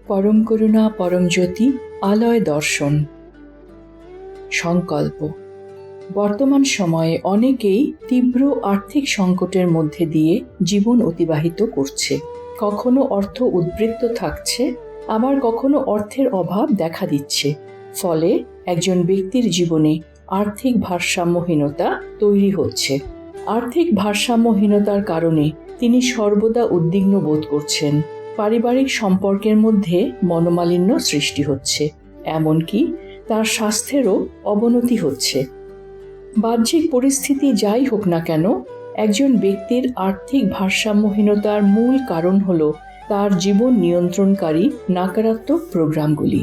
পরম করুণা পরম জ্যোতি আলয় দর্শন। সংকল্প। বর্তমান সময়ে অনেকেই তীব্র আর্থিক সংকটের মধ্যে দিয়ে জীবন অতিবাহিত করছে। কখনো অর্থ উদ্বৃত্ত থাকছে, আবার কখনো অর্থের অভাব দেখা দিচ্ছে। ফলে একজন ব্যক্তির জীবনে আর্থিক ভারসাম্যহীনতা তৈরি হচ্ছে। আর্থিক ভারসাম্যহীনতার কারণে তিনি সর্বদা উদ্বিগ্ন বোধ করছেন। পারিবারিক সম্পর্কের মধ্যে মনোমালিন্য সৃষ্টি হচ্ছে, এমনকি তার স্বাস্থ্যেরও অবনতি হচ্ছে। বাহ্যিক পরিস্থিতি যাই হোক না কেন, একজন ব্যক্তির আর্থিক ভারসাম্যহীনতার মূল কারণ হল তার জীবন নিয়ন্ত্রণকারী নাকারাত্মক প্রোগ্রামগুলি।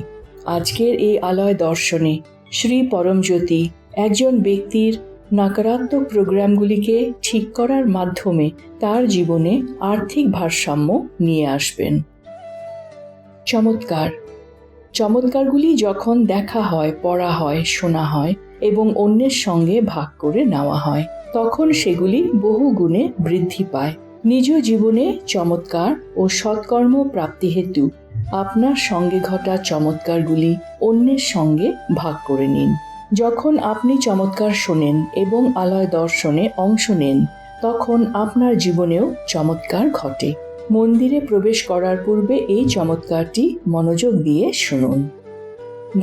আজকের এই আলয় দর্শনে শ্রী পরমজ্যোতি একজন ব্যক্তির নাকারাত্মক প্রোগ্রামগুলিকে ঠিক করার মাধ্যমে তার জীবনে আর্থিক ভারসাম্য নিয়ে আসবেন। চমৎকার। চমৎকারগুলি যখন দেখা হয়, পড়া হয়, শোনা হয় এবং অন্যের সঙ্গে ভাগ করে নেওয়া হয়, তখন সেগুলি বহু গুণে বৃদ্ধি পায়। নিজ জীবনে চমৎকার ও সৎকর্ম প্রাপ্তি হেতু আপনার সঙ্গে ঘটা চমৎকারগুলি অন্যের সঙ্গে ভাগ করে নিন। যখন আপনি চমৎকার শোনেন এবং আলয় দর্শনে অংশ নেন, তখন আপনার জীবনেও চমৎকার ঘটে। মন্দিরে প্রবেশ করার পূর্বে এই চমৎকারটি মনোযোগ দিয়ে শুনুন।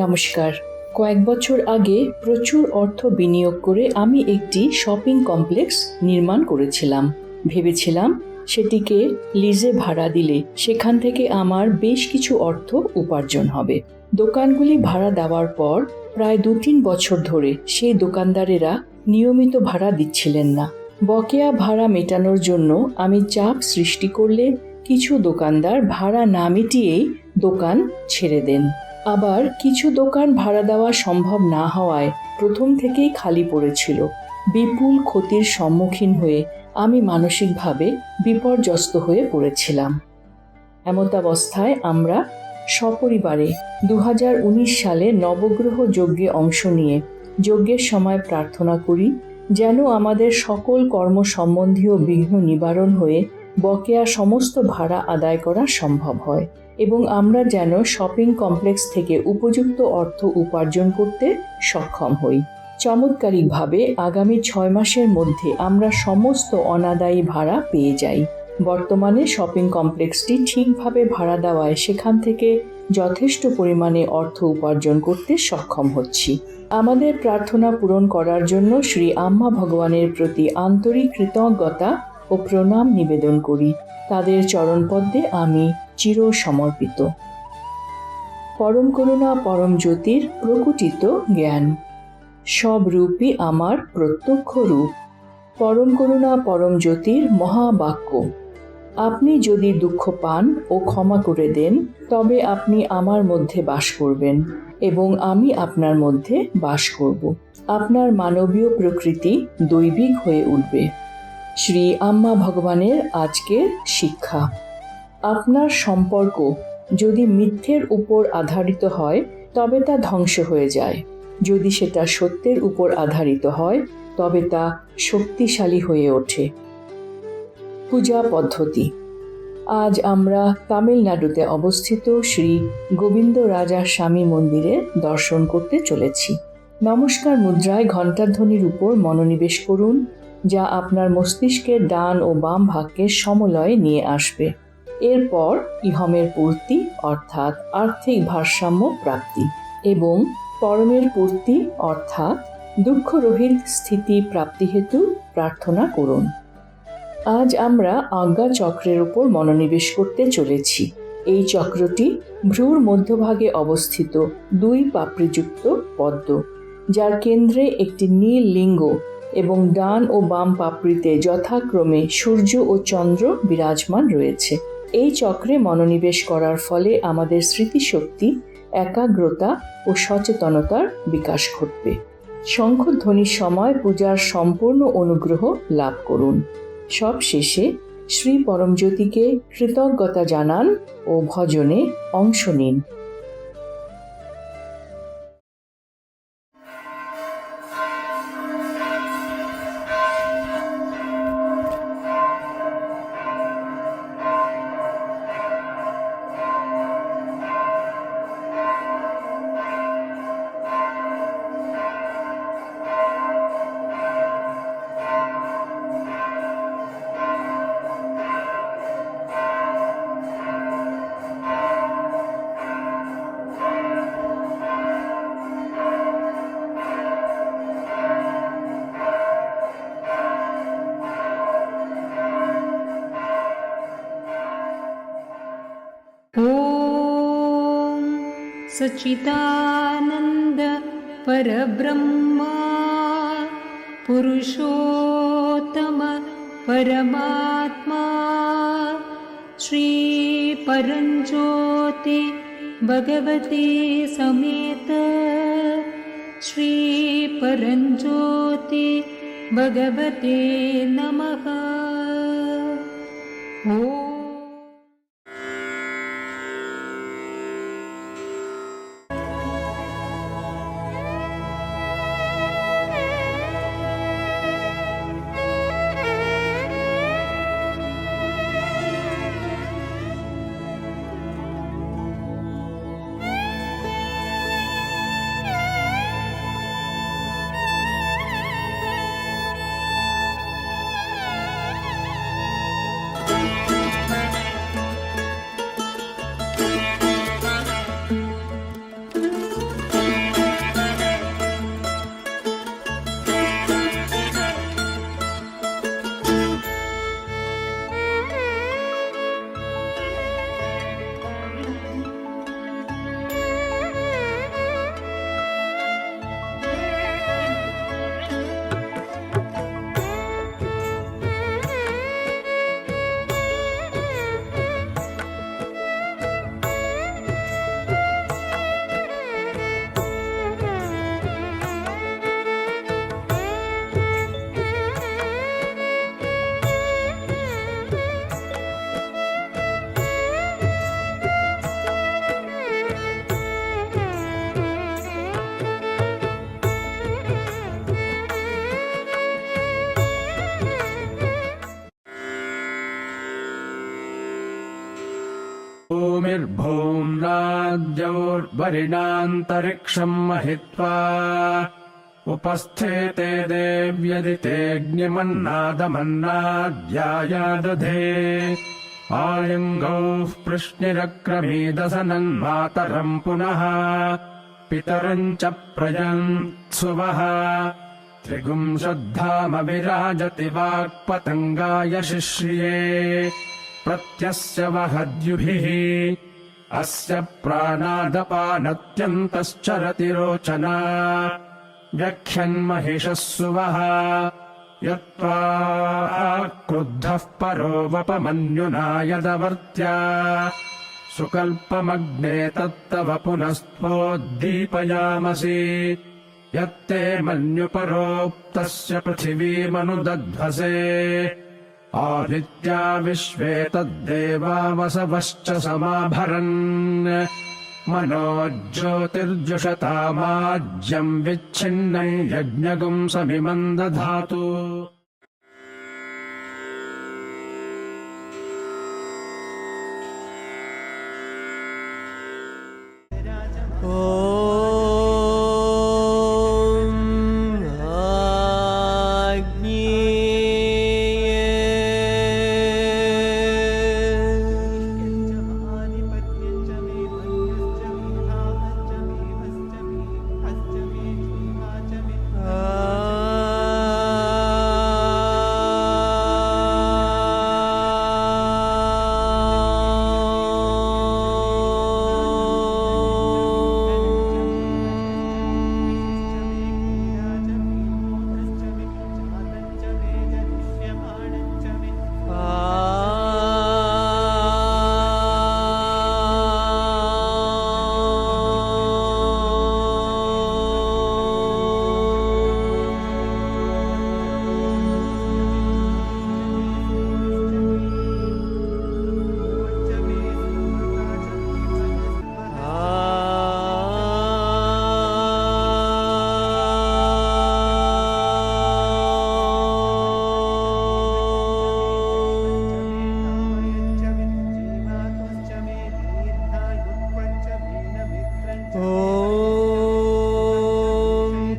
নমস্কার। কয়েক বছর আগে প্রচুর অর্থ বিনিয়োগ করে আমি একটি শপিং কমপ্লেক্স নির্মাণ করেছিলাম। ভেবেছিলাম সেটিকে লিজে ভাড়া দিলে সেখান থেকে আমার বেশ কিছু অর্থ উপার্জন হবে। দোকানগুলি ভাড়া দেওয়ার পর প্রায় 2-3 বছর ধরে সেই দোকানদারেরা নিয়মিত ভাড়া দিচ্ছিলেন না। বকেয়া ভাড়া মেটানোর জন্য আমি চাপ সৃষ্টি করলে কিছু দোকানদার ভাড়া না মিটিয়েই দোকান ছেড়ে দেন। আবার কিছু দোকান ভাড়া দেওয়া সম্ভব না হওয়ায় প্রথম থেকেই খালি পড়েছিল। বিপুল ক্ষতির সম্মুখীন হয়ে আমি মানসিকভাবে বিপর্যস্ত হয়ে পড়েছিলাম। এমতাবস্থায় আমরা সপরিবারে 2019 সালে নবগ্রহ যজ্ঞে অংশ নিয়ে যজ্ঞের সময় প্রার্থনা করি যেন আমাদের সকল কর্ম সম্বন্ধীয় বিঘ্ন নিবারণ হয়ে বকেয়া সমস্ত ভাড়া আদায় করা সম্ভব হয় এবং আমরা যেন শপিং কমপ্লেক্স থেকে উপযুক্ত অর্থ উপার্জন করতে সক্ষম হই। চমৎকারিকভাবে আগামী 6 মাসের মধ্যে আমরা সমস্ত অনাদায়ী ভাড়া পেয়ে যাই। বর্তমানে শপিং কমপ্লেক্সটি ঠিকভাবে ভাড়া দেওয়ায় সেখান থেকে যথেষ্ট পরিমাণে অর্থ উপার্জন করতে সক্ষম হচ্ছি। আমাদের প্রার্থনা পূরণ করার জন্য শ্রী আম্মা ভগবানের প্রতি আন্তরিক কৃতজ্ঞতা ও প্রণাম নিবেদন করি। তাদের চরণপদ্মে আমি চির সমর্পিত। পরম করুণা পরম জ্যোতির প্রকটিত জ্ঞান, সব রূপই আমার প্রত্যক্ষ রূপ। পরম করুণা পরম জ্যোতির মহাবাক্য, আপনি যদি দুঃখ পান ও ক্ষমা করে দেন, তবে আপনি আমার মধ্যে বাস করবেন এবং আমি আপনার মধ্যে বাস করব। আপনার মানবীয় প্রকৃতি দৈবিক হয়ে উঠবে। শ্রী আম্মা ভগবানের আজকের শিক্ষা, আপনার সম্পর্ক যদি মিথ্যের উপর আধারিত হয় তবে তা ধ্বংস হয়ে যায়। যদি সেটা সত্যের উপর আধারিত হয় তবে তা শক্তিশালী হয়ে ওঠে। পূজা পদ্ধতি। আজ আমরা তামিলনাড়ুতে অবস্থিত শ্রী গোবিন্দ রাজা স্বামী মন্দিরে দর্শন করতে চলেছি। নমস্কার মুদ্রায় ঘণ্টাধ্বনির উপর মনোনিবেশ করুন, যা আপনার মস্তিষ্কের ডান ও বাম ভাগকে সমলয়ে নিয়ে আসবে। এরপর ইহমের পূর্তি অর্থাৎ আর্থিক ভারসাম্য প্রাপ্তি এবং পরমের পূর্তি অর্থাৎ দুঃখরহিত স্থিতি প্রাপ্তি হেতু প্রার্থনা করুন। আজ আমরা আজ্ঞা চক্রের উপর মনোনিবেশ করতে চলেছি। এই চক্রটি ভ্রুর মধ্যভাগে অবস্থিত 2 পাপড়িযুক্ত পদ্ম, যার কেন্দ্রে একটি নীল লিঙ্গ এবং ডান ও বাম পাপড়িতে যথাক্রমে সূর্য ও চন্দ্র বিরাজমান রয়েছে। এই চক্রে মনোনিবেশ করার ফলে আমাদের স্মৃতিশক্তি, একাগ্রতা ও সচেতনতার বিকাশ ঘটবে। শঙ্খধ্বনির সময় পূজার সম্পূর্ণ অনুগ্রহ লাভ করুন। সব শেষে শ্রী পরমজ্যোতিকে কৃতজ্ঞতা জানান ও ভজনে অংশ নিন। सच्चिदानन्द परब्रह्मा पुरुषोत्तम परमात्मा श्री परञ्ज्योति भगवते समेत श्री परञ्ज्योति भगवते नमः। ॐ भूमिर्भूम्राद्यौर्वरिणान्तरिक्षं महित्वा उपस्थेते देव्यदितेऽग्निमन्नादमन्नाद्यायादधे आयङ्गौः पृश्निरक्रमीदसनन्मातरम् पुनः पितरम् च प्रयन्त्सुवः त्रिगुंशद्धामविराजति वाक्पतङ्गाय शिश्रिये प्रत्यस्य वहद्युभिः अस्य प्राणादपानत्यन्तश्चरति रोचना व्यख्यन्महिषः सुवः यत्त्वा क्रुद्धः परो वपमन्युना यदवर्त्या सुकल्पमग्ने तत्तव पुनस्त्वोद्दीपयामसि यत्ते मन्युपरोक्तस्य पृथिवीमनुदध्वसे आदित्या विश्वे तद्देवावसवश्च समाभरन् मनोज्योतिर्जुषतामाज्यम् विच्छिन्नम् यज्ञगुम् समिमम् दधातु।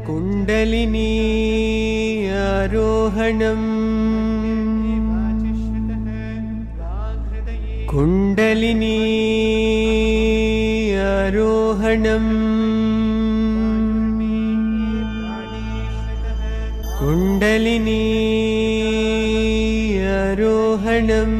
कुण्डलिनी आरोहणम् कुण्डलिनी आरोहणम् कुण्डलिनी आरोहणम्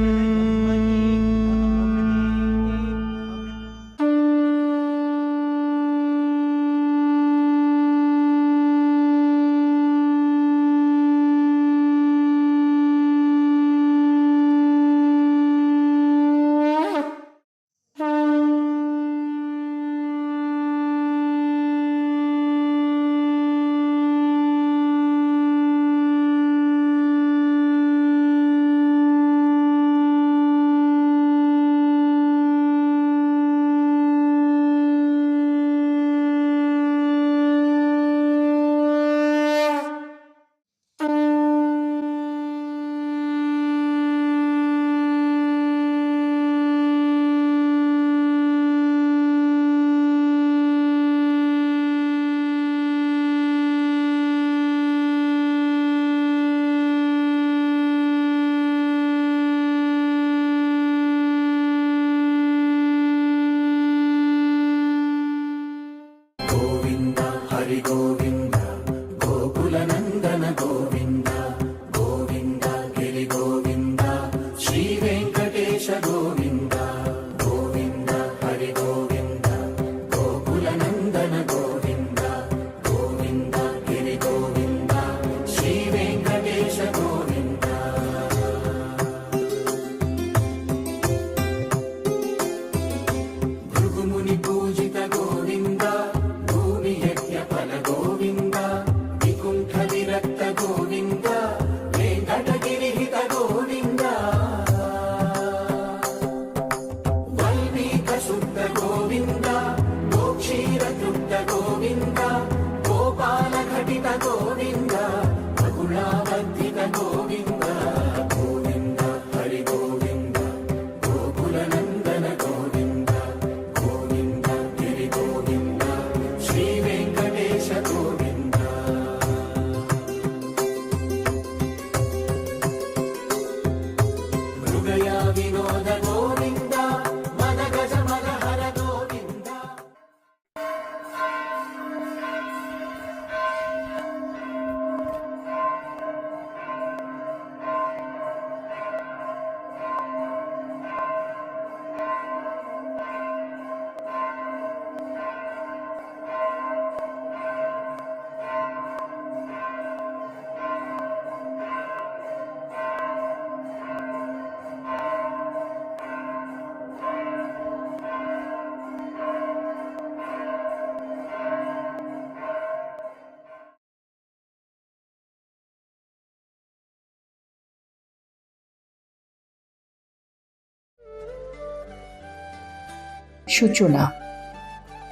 সূচনা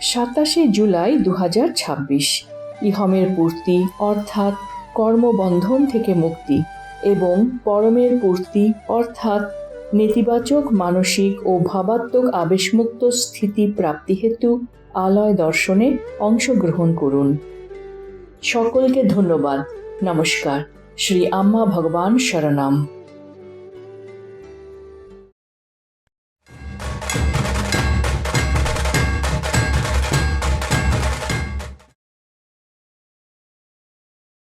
27 জুলাই 2026। ইহমের পূর্তি অর্থাৎ কর্মবন্ধন থেকে মুক্তি এবং পরমের পূর্তি অর্থাৎ নেতিবাচক মানসিক ও ভাবাত্মক আবেশমুক্ত স্থিতি প্রাপ্তি হেতু আলয় দর্শনে অংশগ্রহণ করুন। সকলকে ধন্যবাদ। নমস্কার। শ্রী আম্মা ভগবান শরণাম।